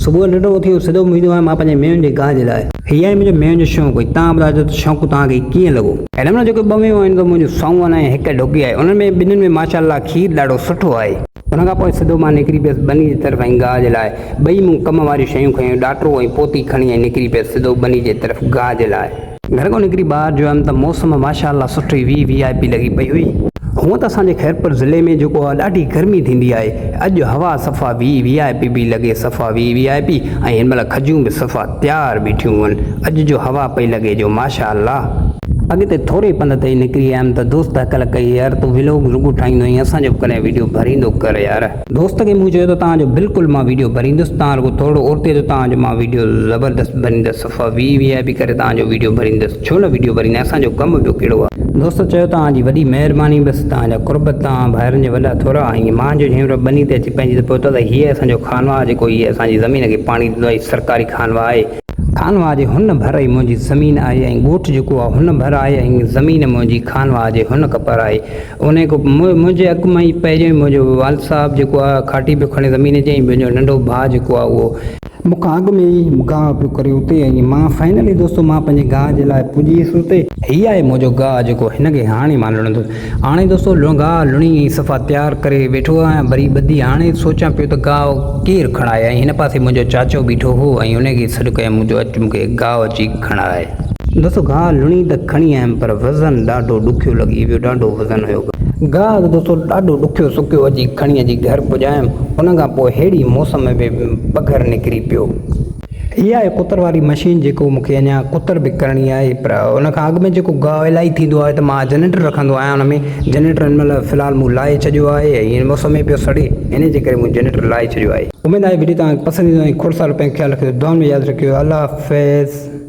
सुबुह ॾिठो उथी सिधो ईंदो आहियां मां पंहिंजे मेहुनि जे गाह जे लाइ। हीअ आहे मुंहिंजो मेहुनि जो शौक़ु हुई। तव्हां ॿुधाइजो त शौक़ु तव्हांखे कीअं लॻो। हिन महिल जेके ॿ मेहूं आहिनि त मुंहिंजो साउन ऐं हिकु डुगी आहे। उन्हनि में ॿिन्हिनि में माशाअल्लाह खीर ॾाढो सुठो आहे। उन खां पोइ सिधो मां निकिरी पियुसि बनी जी तरफ़ ऐं गाह जे लाइ। ॿई मूं कम वारियूं शयूं खयूं, ॾाटो ऐं पोती खणी ऐं निकिरी पियुसि सिधो बनी जे तरफ़ गाह जे लाइ। घर खां निकिरी ॿाहिरि जो आयमि त मौसम माशाअल्लाह सुठी VIP लॻी पई हुई। हूअं त असांजे खैरपुर ज़िले में जेको आहे ॾाढी गर्मी थींदी आहे। अॼु हवा सफ़ा VIP बि लॻे, सफ़ा VIP ऐं हिन महिल खजियूं बि सफ़ा तयारु बीठियूं आहिनि। अॼु जो हवा पई लॻे जो माशाअल्लाह। अॻिते थोरे पंध ते निकिरी आयमि त दोस्त अकल कई यार तूं व्लॉग रुॻो ठाहींदो आहीं, असांजो कॾहिं वीडियो भरींदो कर यार। दोस्त खे मूं चयो त तव्हांजो बिल्कुलु मां वीडियो भरींदुसि, तव्हां रुॻो थोरो औरते जो तव्हांजो मां वीडियो ज़बरदस्त भरींदुसि, सफ़ा VIP करे तव्हांजो वीडियो भरींदुसि। छो न वीडियो भरींदा, असांजो कमु ॿियो कहिड़ो आहे। दोस्त चयो तव्हांजी वॾी महिरबानी, बसि तव्हांजा कुर्बत, तव्हां भाइरनि जे वॾा थोरा। ऐं मां जो हींअर बनी ते अची पंहिंजी त पहुतो त हीअ असांजो खानवा जेको हीअ असांजी ज़मीन खे पाणी ॾींदो आहे, सरकारी खानवा आहे। खानवा जे हुन भर ई मुंहिंजी ज़मीन आहे ऐं ॻोठु जेको आहे हुन भर आहे ऐं ज़मीन मुंहिंजी खानवा जे हुन कपर आहे। उन खां मुंहिंजे अॻु में ई पहिरियों मुंहिंजो वाल साहब जेको आहे खाटी पियो खणे ज़मीन जे, मुंहिंजो नंढो भाउ जेको आहे उहो मूंखां अॻु में ई गाह पियो करे उते। ऐं मां फाइनली दोस्तो मां पंहिंजे गाह जे लाइ पुॼी वियुसि उते। हीअ आहे मुंहिंजो गाह जेको हिनखे हाणे मां लुणंदुसि। हाणे दोस्तो गाह लुणी सफ़ा तयारु करे वेठो आहियां भरी ॿधी। हाणे सोचां पियो त गाह केरु खणाए, ऐं हिन पासे मुंहिंजो चाचो बीठो हो ऐं हुनखे सॾु कयो मुंहिंजो अचु मूंखे गाह अची खणाए। दोस्तो गाह लुणी त खणी आयमि पर वज़न ॾाढो ॾुखियो लॻी वियो, ॾाढो वज़न हुयो गाह त दोस्तो ॾाढो ॾुखियो सुकियो अची खणी अची घर पुॼायमि। उन खां पोइ अहिड़ी मौसम में पघर निकिरी पियो। इहा आहे कुतर वारी मशीन जेको मूंखे अञा कुतर बि करणी आहे। पर उन खां अॻु में जेको गाह इलाही थींदो आहे त मां जनरेटर रखंदो आहियां। हुन में जनरेटर हिन महिल फ़िलहालु मूं लाहे छॾियो आहे ऐं हिन मौसम में पियो सड़े, इन जे करे मूं जनरेटर लाहे छॾियो आहे। उमेदु आहे वीडियो तव्हांखे पसंदि ईंदो ऐं खोड़ सारो पंहिंजो ख़्यालु रखियो, दुआ में यादि रखियो। अल्लाह हाफ़िज़।